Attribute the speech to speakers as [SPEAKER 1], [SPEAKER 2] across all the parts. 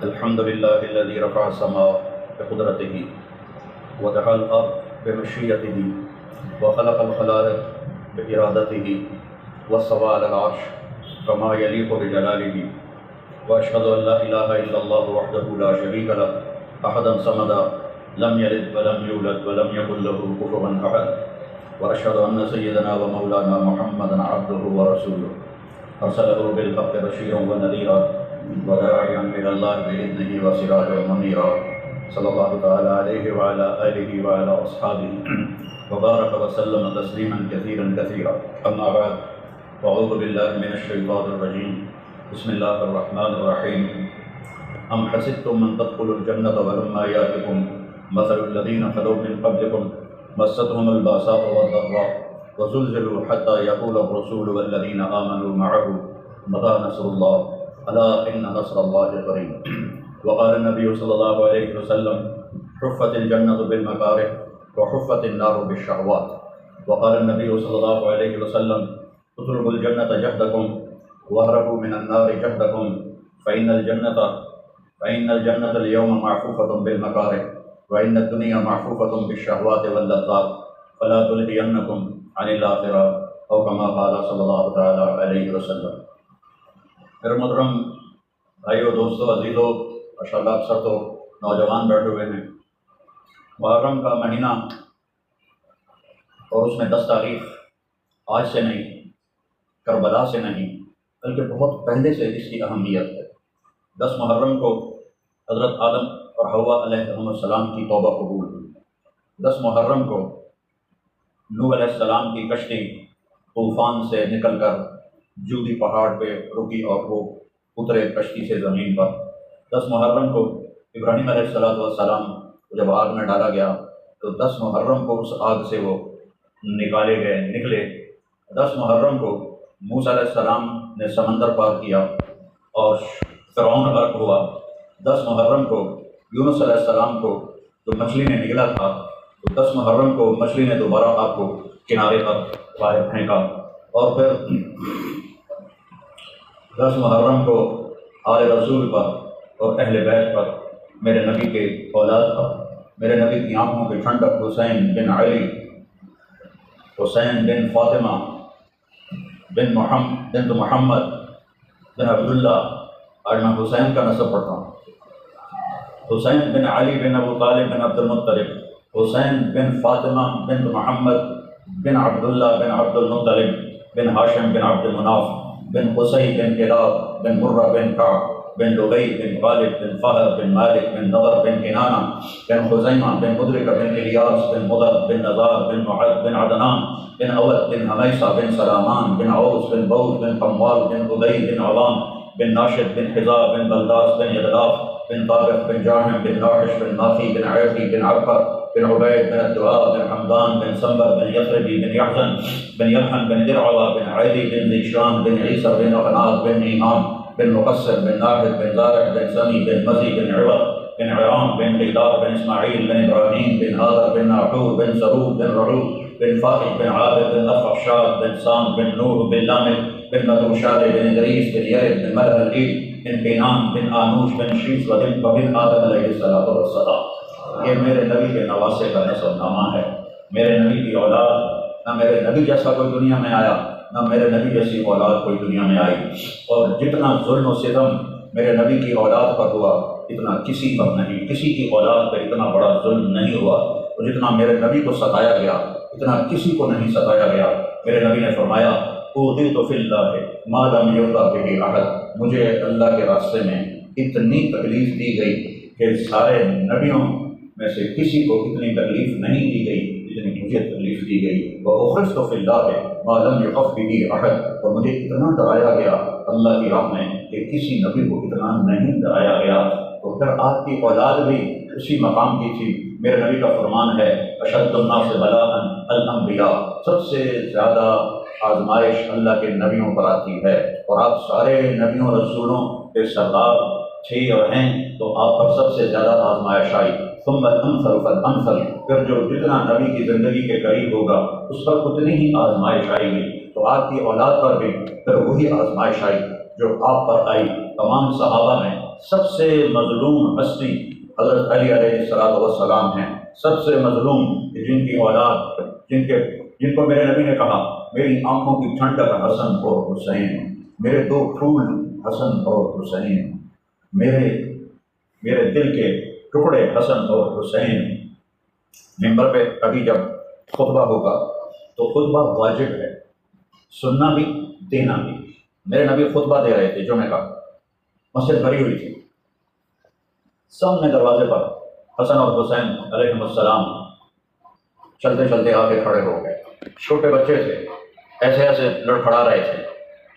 [SPEAKER 1] الحمد لله الذي رفع السماء بقدرته ودعا الأرض بمشيئته وخلق الخلائق بإرادته واستوى على العرش كما يليق بجلاله وأشهد أن لا إله إلا الله وحده لا شريك له أحدا صمدا لم يلد ولم يولد ولم يكن له كفوا أحد وأشهد أن سيدنا ومولانا محمدا عبده ورسوله أرسله بالحق بشيرا ونذيرا وداعيا إلى الله بإذنه وسراجا منيرا صلى الله تعالى عليه وعلى آله وعلى أصحابه وبارك وسلم تسليما كثيرا كثيرا. أما بعد فأعوذ بالله من الشيطان الرجيم. بسم الله الرحمن الرحيم. أم حسبتم أن تدخلوا الجنة ولما يأتكم مثل الذين خلوا من قبلكم مستهم البأساء والضراء وزلزلوا حتى يقول الرسول والذين آمنوا معه متى نصر الله ألا إن نصر الله قريب. وقال النبي صلى الله عليه وسلم حفت الجنة بالمكاره وحفت النار بالشهوات. وقال النبي صلى الله عليه وسلم اطلبوا الجنة جهدكم واهربوا من النار جهدكم فإن الجنة اليوم معفوفة بالمكاره وإن الدنيا معفوفة بالشهوات واللذات فلا تلهينكم عن الآخرة أو كما قال صلی اللہ تعالیٰ علیہ وسلم. میرے محترم بھائیو، دوستو، عزیزو، ماشاءاللہ اکثر تو نوجوان بیٹھے ہوئے ہیں. محرم کا مہینہ اور اس میں 10 تاریخ آج سے نہیں، کربلا سے نہیں، بلکہ بہت پہلے سے اس کی اہمیت ہے. 10 محرم کو حضرت آدم اور حوا علیہ السلام کی توبہ قبول ہوئی. 10 محرم کو نوح علیہ السلام کی کشتی طوفان سے نکل کر جودی پہاڑ پہ رکی اور وہ اترے کشتی سے زمین پر. 10 محرم کو ابراہیم علیہ السلام کو جب آگ میں ڈالا گیا تو 10 محرم کو اس آگ سے وہ نکلے. 10 محرم کو موسیٰ علیہ السلام نے سمندر پار کیا اور فرعون غرق ہوا. 10 محرم کو یونس علیہ السلام کو جو مچھلی نے نگلا تھا تو 10 محرم کو مچھلی نے دوبارہ آپ کو کنارے پر باہر پھینکا. اور پھر 10 محرم کو آل رسول پر اور اہل بیت پر، میرے نبی کے اولاد پر، میرے نبی کی آنکھوں کی ٹھنڈک حسین بن علی، حسین بن فاطمہ بن محمد بن عبداللہ. آج میں حسین کا نسب پڑھتا ہوں. حسین بن علی بن ابو طالب بن عبد المطلب، حسین بن فاطمہ بن محمد بن عبداللہ بن عبد المطلب بن ہاشم بن عبد المناف بن قصی بن کلاب بن مرہ بن کعب بن لبی بن غالب بن فہد بن مالک بن نضر بن کنانہ بن خزیمہ بن مدرکہ بن الیاس بن مضر بن نزار بن معد بن عدنان بن اود بن حمیسہ بن سلامان بن عوس بن بوز بن قموال بن عبی بن عوام بن ناشد بن حذاء بن بلداس بن یدلاف بن طارق بن جاہم بن ناحش بن ماخی بن عیقی بن عبقر بن عبید بن الدعاء بن حمدان بن سنبر بن یثربی بن یحزن بن یلحن بن درعوہ بن عیدی بن ذیشان بن عیسیٰ بن اغناد بن ایمان بن مقصر بن ناحد بن زارع بن سمی بن مزی بن عوض بن عرام بن قیدار بن اسماعیل بن ابراہیم بن آذر بن ناحور بن سرود بن رعود بن فاطح بن عابد بن افخشاد بن سام بن نوح بن لامل بن مدوشاد بن ادریس بن یرد بن ملح العید بن قینان بن آنوش بن شیس وبن آدم علیہ السلام. یہ میرے نبی کے نواسے کا نسب نامہ ہے. میرے نبی کی اولاد، نہ میرے نبی جیسا کوئی دنیا میں آیا، نہ میرے نبی جیسی اولاد کوئی دنیا میں آئی. اور جتنا ظلم و ستم میرے نبی کی اولاد پر ہوا اتنا کسی پر نہیں، کسی کی اولاد پر اتنا بڑا ظلم نہیں ہوا. اور جتنا میرے نبی کو ستایا گیا اتنا کسی کو نہیں ستایا گیا. میرے نبی نے فرمایا اوذیت فی اللہ ما لم یؤذ بہ احد. مجھے اللہ کے راستے میں اتنی تکلیف دی گئی کہ سارے نبیوں میں سے کسی کو اتنی تکلیف نہیں دی گئی جتنی مجھے تکلیف دی گئی. وأخذت فی اللہ ما لم یخف بہ احد. اور مجھے اتنا ڈرایا گیا اللہ کی راہ میں کہ کسی نبی کو اتنا نہیں ڈرایا گیا. تو پھر آپ کی اولاد بھی اسی مقام کی تھی. میرے نبی کا فرمان ہے اشد الناس بلاء الانبیاء. سب سے زیادہ آزمائش اللہ کے نبیوں پر آتی ہے، اور آپ سارے نبیوں رسولوں کے سردار تھے اور ہیں، تو آپ پر سب سے زیادہ آزمائش آئی. ثم الامثل فالامثل. پھر جو جتنا نبی کی زندگی کے قریب ہوگا اس پر اتنی ہی آزمائش آئے گی. تو آپ کی اولاد پر بھی پھر وہی آزمائش آئی. جو آپ پر آئی تمام صحابہ میں سب سے مظلوم ہستی حضرت علی علیہ السلام ہیں، سب سے مظلوم، جن کی اولاد جن کو میرے نبی نے کہا میری آنکھوں کی ٹھنڈک حسن اور حسین، میرے دو پھول حسن اور حسین، میرے دل کے ٹکڑے حسن اور حسین۔ ممبر پہ کبھی جب خطبہ ہوگا تو خطبہ واجب ہے، سننا بھی دینا بھی۔ میرے نبی خطبہ دے رہے تھے جمعہ کا، مسجد بھری ہوئی تھی، سامنے دروازے پر حسن اور حسین علیہ السلام چلتے چلتے آ کے کھڑے ہو گئے، چھوٹے بچے تھے، ایسے ایسے لڑکھڑا رہے تھے،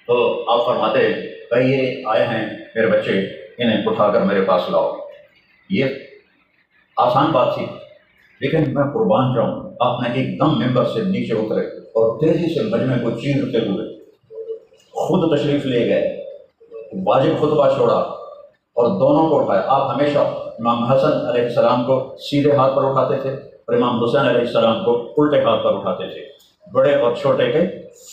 [SPEAKER 1] تو آپ فرماتے بھائی یہ آئے ہیں میرے بچے، انہیں اٹھا کر میرے پاس لاؤ۔ یہ آسان بات تھی، لیکن میں قربان جاؤں، آپ نے ایک دم ممبر سے نیچے اترے اور تیزی سے مجمع کو چیرتے ہوئے خود تشریف لے گئے، واجب خطبہ چھوڑا اور دونوں کو اٹھایا۔ آپ ہمیشہ امام حسن علیہ السلام کو سیدھے ہاتھ پر اٹھاتے تھے اور امام حسین علیہ السلام کو الٹے ہاتھ پر اٹھاتے تھے، بڑے اور چھوٹے کے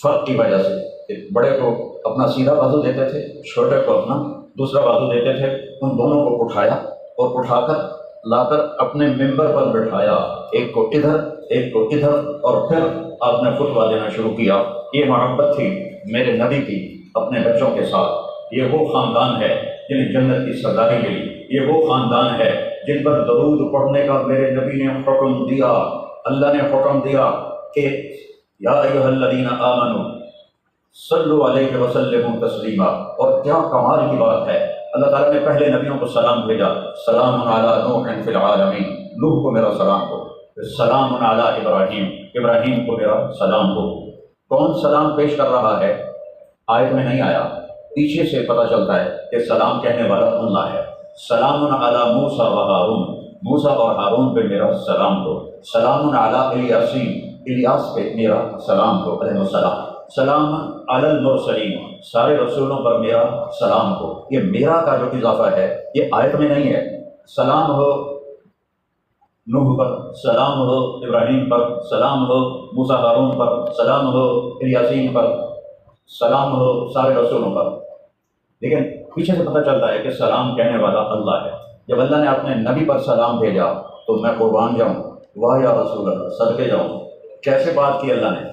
[SPEAKER 1] فرق کی وجہ سے۔ بڑے کو اپنا سیدھا بازو دیتے تھے، چھوٹے کو اپنا دوسرا بازو دیتے تھے۔ ان دونوں کو اٹھایا اور اٹھا کر لا کر اپنے ممبر پر بٹھایا، ایک کو ادھر ایک کو ادھر، اور پھر آپ نے خطبہ دینا شروع کیا۔ یہ محبت تھی میرے نبی کی اپنے بچوں کے ساتھ۔ یہ وہ خاندان ہے جنہیں جنت کی سرداری ملی، یہ وہ خاندان ہے جن پر درود پڑھنے کا میرے نبی نے حکم دیا۔ اللہ نے حکم دیا کہ یا ایھا الذین آمنوا صلوا علیہ وسلموا تسلیما، اور کیا کمال کی بات ہے، اللہ تعالیٰ نے پہلے نبیوں کو سلام بھیجا، سلام علی نوح فی العالمین، نوح کو میرا سلام ہو، سلام علی ابراہیم، ابراہیم کو میرا سلام ہو۔ کون سلام پیش کر رہا ہے آیت میں نہیں آیا، پیچھے سے پتہ چلتا ہے کہ سلام کہنے والا اللہ ہے۔ سلام علی موسیٰ و ہارون، موسیٰ اور ہارون پہ میرا سلام ہو۔ سلام علی الیاسین، الیاس پہ میرا سلام ہو علیہ السلام۔ سلام علی المرسلین، سارے رسولوں پر میرا سلام ہو۔ یہ میرا کا جو اضافہ ہے یہ آیت میں نہیں ہے۔ سلام ہو نوح پر، سلام ہو ابراہیم پر، سلام ہو موسیٰ ہارون پر، سلام ہو الیاسین پر، سلام ہو سارے رسولوں پر، لیکن پیچھے سے پتہ چلتا ہے کہ سلام کہنے والا اللہ ہے۔ جب اللہ نے اپنے نبی پر سلام بھیجا تو میں قربان جاؤں، واہ یا رسول اللہ، صدقے جاؤں، کیسے بات کی اللہ نے۔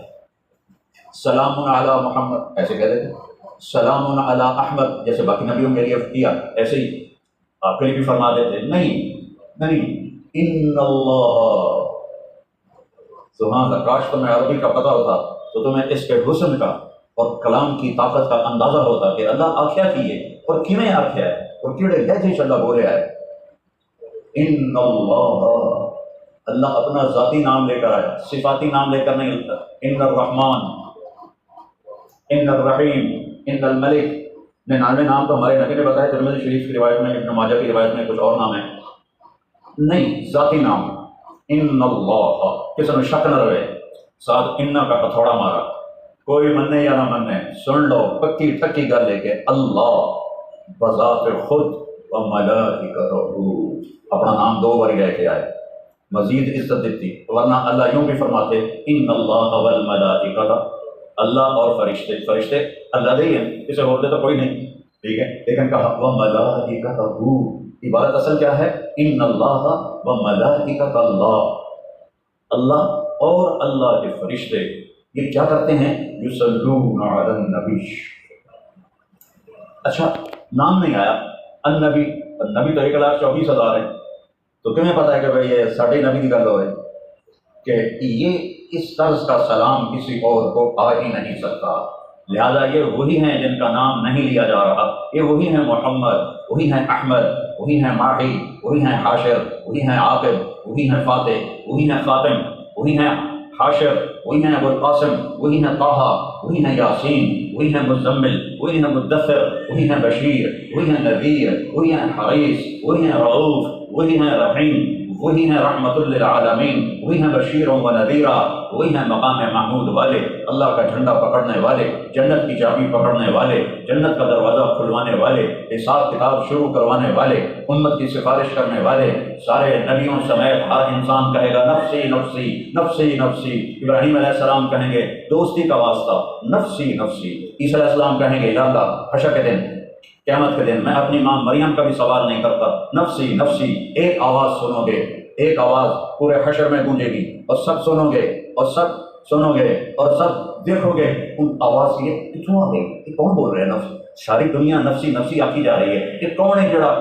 [SPEAKER 1] سلام علی محمد ایسے کہہ دیتے، سلام علی احمد جیسے باقی نبیوں کے لیے کیا ایسے ہی آپ کے لیے بھی فرما دیتے۔ نہیں، ان اللہ، سبحان اللہ، کاش تمہیں عربی کا پتہ ہوتا تو تمہیں اس کے حسن کا اور کلام کی طاقت کا اندازہ ہوتا کہ اللہ آکھیا کیے اور کیویں آکھیا ہے اور کیڑے لہجے چ اللہ بولے ہے۔ ان اللہ اپنا ذاتی نام لے کر آیا، صفاتی نام لے کر نہیں لگتا۔ ان الرحمن، ان الرحیم، ان الملک، 99 نام تو ہمارے نبی نے بتایا، ترمذی شریف کی روایت میں، ابن ماجہ کی روایت میں کچھ اور نام ہے، نہیں ذاتی نام۔ ان اللہ، کسی نے شک نہ رہے، ساتھ ان کا ہتھوڑا مارا، کوئی مننے یا نہ مننے، سن لو پکی ٹکی گل ہے کہ اللہ بذات خود و ملائکتہ، اپنا نام 2 بار لے کے آئے، مزید عزت دیتی، ورنہ اللہ یوں بھی فرماتے ان اللہ والملائکۃ، اللہ اور فرشتے اللہ دے ہیں، کسی اور دے تو کوئی نہیں، ٹھیک ہے، لیکن کہا وملائکتہ، عبارت اصل کیا ہے، ان اللہ وملائکۃ اللہ اور اللہ کے فرشتے یہ کیا کرتے ہیں، یصلون علی النبی۔ اچھا نام نہیں آیا، النبی، نبی تو 1,24,000 ہے، تو تمہیں پتہ ہے کہ بھائی یہ ساڑھے نبی کی گل ہو ہے کہ یہ اس طرز کا سلام کسی اور کو آ ہی نہیں سکتا، لہذا یہ وہی ہیں جن کا نام نہیں لیا جا رہا، یہ وہی ہیں محمد، وہی ہیں احمد، وہی ہیں ماہی، وہی ہیں حاشر، وہی ہیں عاقب، وہی ہیں فاتح، وہی ہیں خاتم، وہی ہیں حاشر، وہی ہیں ابو القاسم، وہی ہیں طٰہٰ، وہی ہیں یاسین، وہی ہیں مزمل، وہی ہیں مدثر، وہی ہیں بشیر، وہی ہیں نذیر، وہی ہیں حریص، وہی ہیں رؤوف، وہی ہیں رحیم، وہی ہیں رحمت للعالمین، وہی ہیں بشیر و نذیرا، وہی ہیں مقام محمود والے، اللہ کا جھنڈا پکڑنے والے، جنت کی چابی پکڑنے والے، جنت کا دروازہ کھلوانے والے، حساب کتاب شروع کروانے والے، امت کی سفارش کرنے والے، سارے نبیوں سمیت ہر انسان کہے گا نفسی نفسی نفسی نفسی۔ ابراہیم علیہ السلام کہیں گے دوستی کا واسطہ نفسی نفسی، عیسیٰ علیہ السلام کہیں گے یا اللہ حشر کے دن، قیامت کے دن میں اپنی ماں مریم کا بھی سوال نہیں کرتا، نفسی نفسی۔ ایک آواز سنو گے، ایک آواز پورے حشر میں گونجے گی، اور سب سنو گے اور سب سنو گے اور سب دیکھو گے ان آواز کی کتوں آ گئی، یہ کون بول رہے ہیں؟ نفس، ساری دنیا نفسی نفسی آکی جا رہی ہے، یہ کون ہے جڑا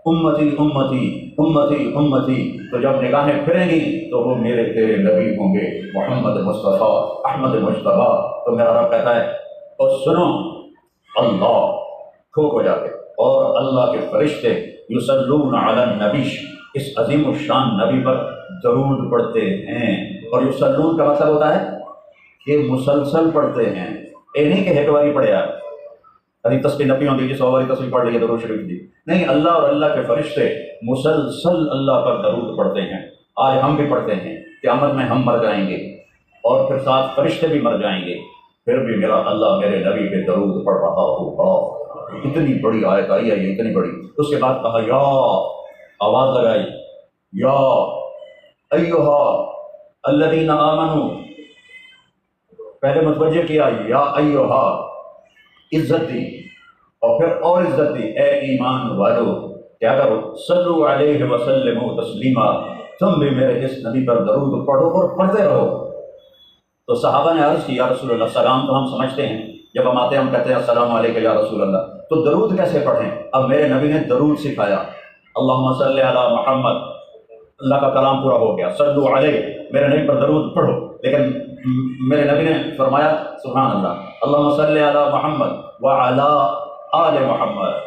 [SPEAKER 1] امتی امتی امتی امتی؟ تو جب نگاہیں پھریں گی تو وہ میرے تیرے نبی ہوں گے، محمد مصطفیٰ احمد مجتبیٰ۔ تو میرا رب کہتا ہے اور سنو، اللہ کھوک ہو جاتے اور اللہ کے فرشتے یصلون علی النبی، اس عظیم الشان نبی پر درود پڑھتے ہیں۔ اور یصلون کا مطلب ہوتا ہے کہ مسلسل پڑھتے ہیں، یہ نہیں کہ ایک باری پڑھیا ابھی تسبیح نبی ہوتی ہے 100 باری تسبیح پڑھ لی درود شریف دی، نہیں، اللہ اور اللہ کے فرشتے مسلسل اللہ پر درود پڑھتے ہیں۔ آج ہم بھی پڑھتے ہیں، قیامت میں ہم مر جائیں گے اور پھر ساتھ فرشتے بھی مر جائیں گے، پھر بھی میرا اللہ میرے نبی پہ درود پڑھ رہا ہوگا۔ اتنی بڑی آیت آئی ہے، یہ اتنی بڑی۔ اس کے بعد کہا یا، آواز لگائی یا ایھا الذین آمنوا، پہلے متوجہ کیا یا ایھا، عزت دی، اور پھر اور عزت دی، اے ایمان والو کیا کرو، صلو علیہ وسلموا تسلیما، تم بھی میرے اس نبی پر درود پڑھو اور پڑھتے رہو۔ تو صحابہ نے عرض کی یا رسول اللہ، سلام تو ہم سمجھتے ہیں، جب ہم آتے ہیں ہم کہتے ہیں السلام علیکم یا رسول اللہ، تو درود کیسے پڑھیں؟ اب میرے نبی نے درود سکھایا، اللہم صلی علی محمد، اللہ کا کلام پورا ہو گیا، صلو علیہ، میرے نبی پر درود پڑھو، لیکن میرے نبی نے فرمایا سبحان اللہ، اللہم صلی علی محمد وعلی آل محمد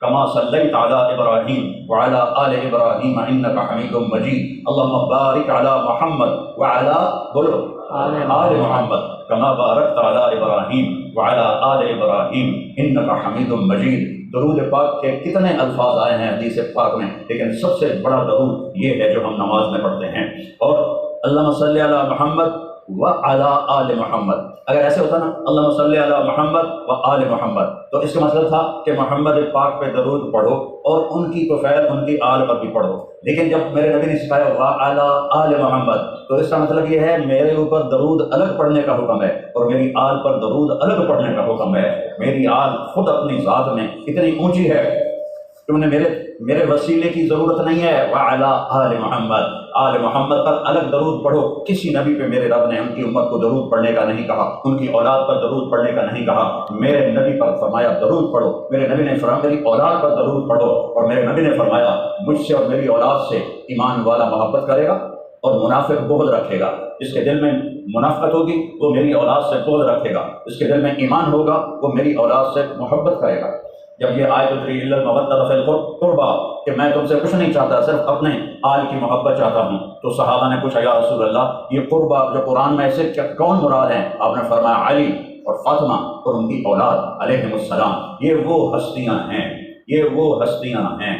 [SPEAKER 1] کما صلیت علی ابراہیم وعلی آل ابراہیم انک حمید مجید، اللہم بارک علی محمد وعلی بولو آل محمد کما بارکت علی ابراہیم وعلی آل ابراہیم انک حمید مجید۔ درود پاک کے کتنے الفاظ آئے ہیں حدیث پاک میں، لیکن سب سے بڑا درود یہ ہے جو ہم نماز میں پڑھتے ہیں۔ اور اللہم صلی علی محمد وعلی آل محمد، اگر ایسے ہوتا نا اللہم صلی علی محمد وآل محمد، تو اس کا مطلب تھا کہ محمد پاک پہ درود پڑھو اور ان کی توفیل ان کی آل پر بھی پڑھو، لیکن جب میرے نبی نے سکھایا وعلی آل محمد، تو اس کا مطلب یہ ہے میرے اوپر درود الگ پڑھنے کا حکم ہے اور میری آل پر درود الگ پڑھنے کا حکم ہے۔ میری آل خود اپنی ذات میں اتنی اونچی ہے کہ انہیں میرے وسیلے کی ضرورت نہیں ہے۔ وعلی آل محمد، آل محمد پر الگ درود پڑھو، کسی نبی پہ میرے رب نے ان کی امت کو درود پڑھنے کا نہیں کہا، ان کی اولاد پر درود پڑھنے کا نہیں کہا، میرے نبی پر فرمایا درود پڑھو۔ میرے نبی نے فرمایا میری اولاد پر درود پڑھو، اور میرے نبی نے فرمایا مجھ سے اور میری اولاد سے ایمان والا محبت کرے گا اور منافق بغض رکھے گا۔ جس کے دل میں منافقت ہوگی وہ میری اولاد سے بغض رکھے گا، جس کے دل میں ایمان ہوگا وہ میری اولاد سے محبت کرے گا۔ جب یہ آیت اتری الا المودۃ فی القربى کہ میں تم سے کچھ نہیں چاہتا، صرف اپنے آل کی محبت چاہتا ہوں، تو صحابہ نے پوچھا یا رسول اللہ یہ قربہ جو قرآن میں سے کون مراد ہیں؟ آپ نے فرمایا علی اور فاطمہ اور ان کی اولاد علیہم السلام، یہ وہ ہستیاں ہیں، یہ وہ ہستیاں ہیں۔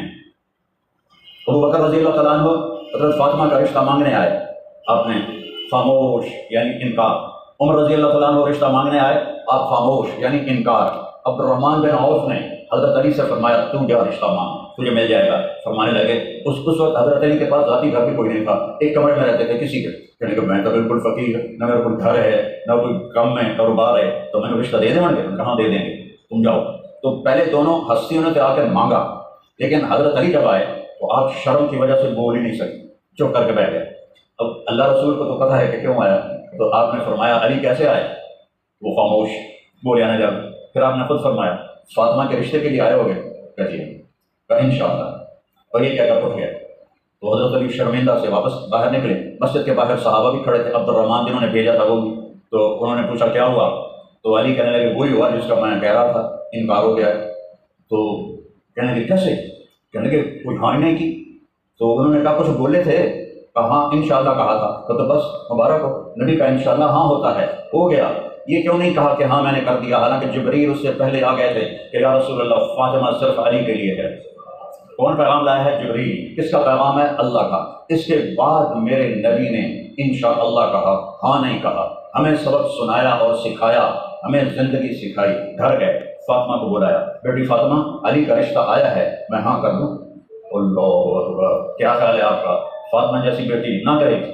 [SPEAKER 1] ابو بکر رضی اللہ تعالیٰ عنہ حضرت فاطمہ کا رشتہ مانگنے آئے، آپ نے خاموش یعنی انکار۔ عمر رضی اللہ تعالیٰ عنہ رشتہ مانگنے آئے، آپ خاموش یعنی انکار۔ عبد الرحمن بن عوف نے حضرت علی سے فرمایا تو جا رشتہ مانگ، تجھے مل جائے گا۔ فرمانے لگے اس وقت حضرت علی کے پاس ذاتی گھر بھی کوئی نہیں تھا، ایک کمرے میں رہتے تھے کسی کے، کہنے کہ میں تو بالکل فقیر، نہ میرے کوئی گھر ہے نہ کوئی کم ہے کاروبار ہے، تو میں نے رشتہ دے دیں گے؟ کہاں دے دیں گے، تم جاؤ۔ تو پہلے دونوں ہستیوں نے آ کر مانگا، لیکن حضرت علی جب آئے تو آپ شرم کی وجہ سے بول ہی نہیں سکتے، چپ کر کے بیٹھ گئے۔ اب اللہ رسول کو تو پتہ ہے کہ کیوں آیا، تو آپ نے فرمایا علی کیسے آئے؟ وہ خاموش، بولے آنے جب۔ پھر آپ نے خود فرمایا فاطمہ کے رشتے کے لیے آئے ہوگے؟ کہیے کہ انشاءاللہ، اور یہ کہہ کر اٹھ گئے۔ تو حضرت علی شرمندہ سے واپس باہر نکلے، مسجد کے باہر صحابہ بھی کھڑے تھے، عبد الرحمن جنہوں نے بھیجا تھا وہ بھی، تو انہوں نے پوچھا کیا ہوا؟ تو علی کہنے لگے وہی ہوا جس کا میں کہہ رہا تھا، انکار ہو گیا ہے۔ تو کہنے لگے کیسے؟ کہنے لگے کوئی ہاں نہیں کی۔ تو انہوں نے کہا کچھ بولے تھے؟ کہا انشاءاللہ کہا تھا۔ تو بس مبارک ہو، نبی کا انشاءاللہ ہاں ہوتا ہے، ہو گیا۔ یہ کیوں نہیں کہا کہ ہاں میں نے کر دیا، حالانکہ جبرائیل اس سے پہلے آ گئے تھے کہ یا رسول اللہ فاطمہ صرف علی کے لیے ہے، کون پیغام لایا ہے؟ جبریل۔ کس کا پیغام ہے؟ اللہ کا۔ اس کے بعد میرے نبی نے انشاءاللہ کہا، ہاں نہیں کہا، ہمیں سبق سنایا اور سکھایا، ہمیں زندگی سکھائی۔ گھر گئے، فاطمہ کو بلایا، بیٹی فاطمہ علی کا رشتہ آیا ہے، میں ہاں کر دوں؟ اللہ اکبر، کیا خیال ہے آپ کا؟ فاطمہ جیسی بیٹی نہ کرے گی؟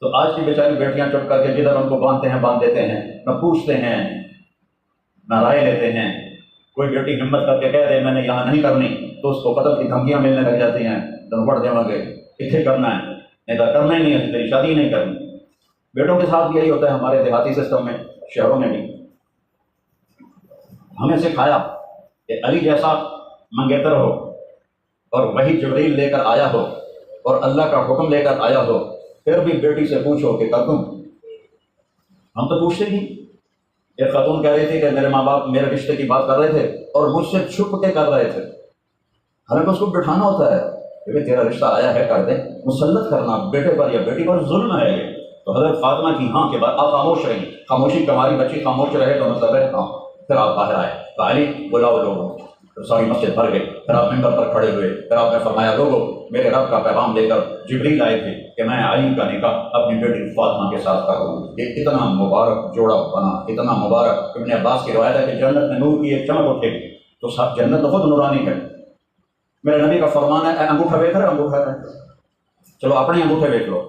[SPEAKER 1] تو آج کی بیچاری بیٹیاں چپ کر کے جدھر ان کو باندھتے ہیں باندھ دیتے ہیں، نہ پوچھتے ہیں نہ رائے لیتے ہیں۔ کوئی بیٹی ہمت کر کے کہہ دے میں نے یہاں نہیں کرنی تو اس کو قتل کی دھمکیاں ملنے لگ جاتی ہیں، تم پڑھ دیں گے اتنے کرنا ہے، نہیں تو کرنا ہی نہیں ہے، تیری شادی نہیں کرنی۔ بیٹوں کے ساتھ یہی ہوتا ہے ہمارے دیہاتی سسٹم میں، شہروں میں بھی۔ ہمیں سکھایا کہ علی جیسا منگیتر ہو اور وہی جبریل لے کر آیا ہو اور اللہ کا حکم لے کر آیا ہو، پھر بھی بیٹی سے پوچھو کہ کر دوں؟ ہم تو پوچھتے نہیں۔ ایک خاتون کہہ رہی تھی کہ میرے ماں باپ میرے رشتے کی بات کر رہے تھے اور مجھ سے چھپ کے کر رہے تھے، حالانکہ اس کو بٹھانا ہوتا ہے کہ تیرا رشتہ آیا ہے کر دیں۔ مسلط کرنا بیٹے پر یا بیٹی پر ظلم ہے یہ۔ تو حضرت فاطمہ کی ہاں کے بعد آپ خاموش رہیں، خاموشی کہ ہماری بچی خاموش رہے تو مطلب ہے ہاں۔ پھر آپ باہر آئے، علی بلاؤ لوگوں، ساری مسجد بھر گئی، پھر آپ ممبر پر کھڑے ہوئے، پھر آپ نے فرمایا لوگوں میرے رب کا پیغام لے کر جبریل آئے تھے کہ میں علی کا نکاح اپنی بیٹی فاطمہ کے ساتھ کروں۔ یہ اتنا مبارک جوڑا بنا، اتنا مبارک۔ ابن عباس کی روایت ہے کہ جنت میں نور کی ایک چمک اٹھے گی تو جنت خود نورانی ہے۔ میرے نبی کا فرمان ہے، اے انگوٹھا دیکھ رہے، انگوٹھا ہے، چلو اپنے انگوٹھے دیکھ لو،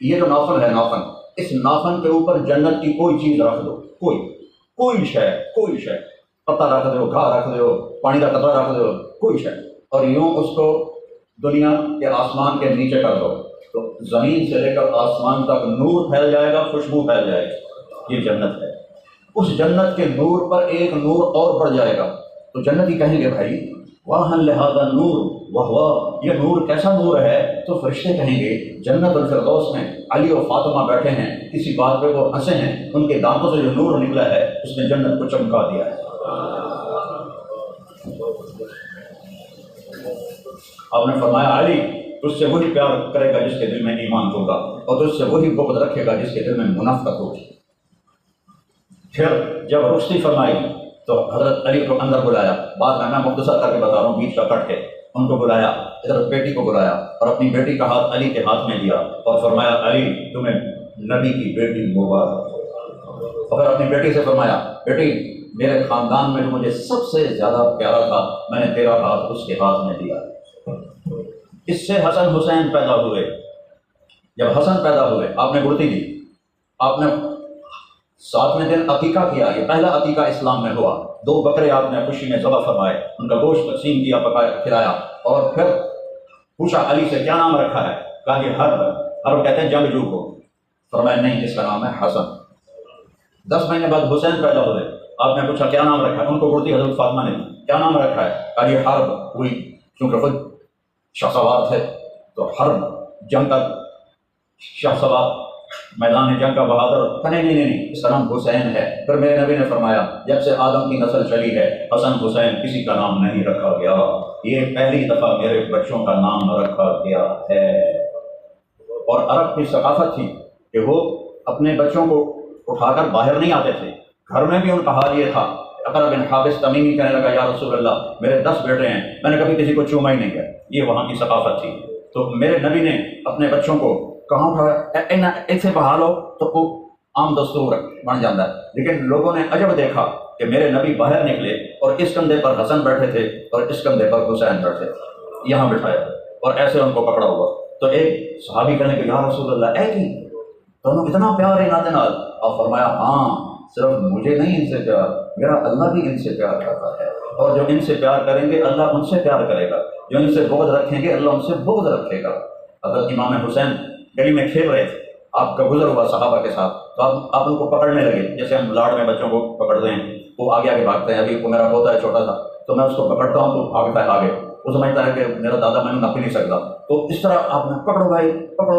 [SPEAKER 1] یہ جو ناخن ہے ناخن، اس ناخن کے اوپر جنت کی کوئی چیز رکھ دو، کوئی شے، پتا رکھ دو، گھا رکھ دو، پانی کا قطرہ رکھ دو، کوئی شے، اور یوں اس کو دنیا کے آسمان کے نیچے کر دو تو زمین سے لے کر آسمان تک نور پھیل جائے گا، خوشبو پھیل جائے گی۔ یہ جنت ہے۔ اس جنت کے نور پر ایک نور اور بڑھ جائے گا تو جنتی کہیں گے بھائی واہ لہذا نور، واہ یہ نور کیسا نور ہے؟ تو فرشتے کہیں گے جنت الفردوس میں علی و فاطمہ بیٹھے ہیں، کسی بات پہ وہ ہنسے ہیں، ان کے دانتوں سے جو نور نکلا ہے اس نے جنت کو چمکا دیا ہے۔ آپ نے فرمایا علی تجھ سے وہی پیار کرے گا جس کے دل میں ایمان ہوگا اور تجھ سے وہی بغض رکھے گا جس کے دل میں منافقت ہوگی۔ پھر جب رخصتی فرمائی تو حضرت علی کو اندر بلایا، بعد میں مختصر کر کے بتا رہا ہوں بیچ کا کٹ کے، ان کو بلایا، حضرت بیٹی کو بلایا اور اپنی بیٹی کا ہاتھ علی کے ہاتھ میں دیا اور فرمایا علی تمہیں نبی کی بیٹی مبارک۔ اور اپنی بیٹی سے فرمایا بیٹی میرے خاندان میں جو مجھے سب سے زیادہ پیارا تھا میں نے تیرا ہاتھ اس کے ہاتھ میں دیا۔ اس سے حسن حسین پیدا ہوئے۔ جب حسن پیدا ہوئے آپ نے گڑتی دی، آپ نے 7ویں دن عقیقہ کیا، یہ پہلا عقیقہ اسلام میں ہوا۔ 2 بکرے آپ نے خوشی میں ذبح فرمائے، ان کا گوشت تقسیم کیا، پکایا، کھلایا، اور پھر پوچھا علی سے کیا نام رکھا ہے؟ کہا کہ حرب کہتے ہیں جنگجو کو۔ فرمایا نہیں اس کا نام ہے حسن۔ 10 مہینے بعد حسین پیدا ہوئے، آپ نے پوچھا کیا نام رکھا ہے؟ ان کو گڑتی حضرت فاطمہ نے کیا نام رکھا ہے؟ کہا یہ حرب ہوئی، کیونکہ خود شاہ سوار تھے تو حرب جنگ کا شاہ سوار، میدان جنگ کا بہادر۔ نہیں اس کا نام حسین ہے۔ پھر میرے نبی نے فرمایا جب سے آدم کی نسل چلی ہے حسن حسین کسی کا نام نہیں رکھا گیا، یہ پہلی دفعہ میرے بچوں کا نام رکھا گیا ہے۔ اور عرب کی ثقافت تھی کہ وہ اپنے بچوں کو اٹھا کر باہر نہیں آتے تھے، گھر میں بھی ان کا حال یہ تھا۔ اقرا بن حابس تمیمی کہنے لگا یا رسول اللہ میرے 10 بیٹے ہیں، میں نے کبھی کسی کو چوما ہی نہیں کیا۔ یہ وہاں کی ثقافت تھی۔ تو میرے نبی نے اپنے بچوں کو کہاں اٹھایا ایسے بہا لو تو وہ عام دستور بن جاتا ہے، لیکن لوگوں نے عجب دیکھا کہ میرے نبی باہر نکلے اور اس کندھے پر حسن بیٹھے تھے اور اس کندھے پر حسین بیٹھے تھے، یہاں بٹھایا اور ایسے ان کو پکڑا ہوا۔ تو ایک صحابی کہنے کہ یا رسول اللہ اے جی دونوں اتنا پیار ہے ناتے نال؟ اور فرمایا ہاں صرف مجھے نہیں ان سے پیار، میرا اللہ بھی ان سے پیار کرتا ہے، اور جو ان سے پیار کریں گے اللہ ان سے پیار کرے گا، جو ان سے بغض رکھیں گے اللہ ان سے بغض رکھے گا۔ حضرت امام حسین گلی میں کھیل رہے تھے، آپ کا گزر ہوا صحابہ کے ساتھ، تو آپ ان کو پکڑنے لگے جیسے ہم لاڑ میں بچوں کو پکڑتے ہیں، وہ آگے آگے بھاگتے ہیں۔ ابھی وہ میرا ہوتا ہے چھوٹا سا تو میں اس کو پکڑتا ہوں تو بھاگتا ہے آگے، وہ سمجھتا ہے کہ میرا دادا میں نپ نہیں سکتا، تو اس طرح آپ نے پکڑو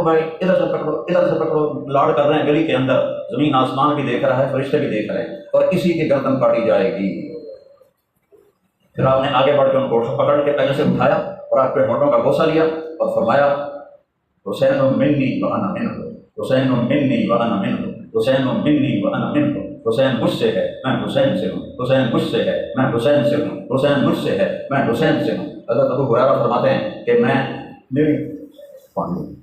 [SPEAKER 1] بھائی ادھر سے پکڑو ادھر سے پکڑو، لاڑ کر رہے ہیں گلی کے اندر، زمین آسمان بھی دیکھ رہا ہے، فرشتے بھی دیکھ رہے ہیں، اور اسی کی گردن کاٹی جائے گی۔ پھر آپ نے آگے بڑھ کے ان کو پکڑ کے پہلے سے اٹھایا اور آپ کے ہونٹوں کا بوسہ لیا اور فرمایا حسین منی وانا منہ، حسین منی وانا منہ، حسین منی وانا منہ، حسین مجھ سے ہے میں حسین سے ہوں، حسین مجھ سے ہے میں حسین سے ہوں، حسین مجھ سے ہے میں حسین سے ہوں۔ حضرت ابو ہریرہ فرماتے ہیں کہ میں پانی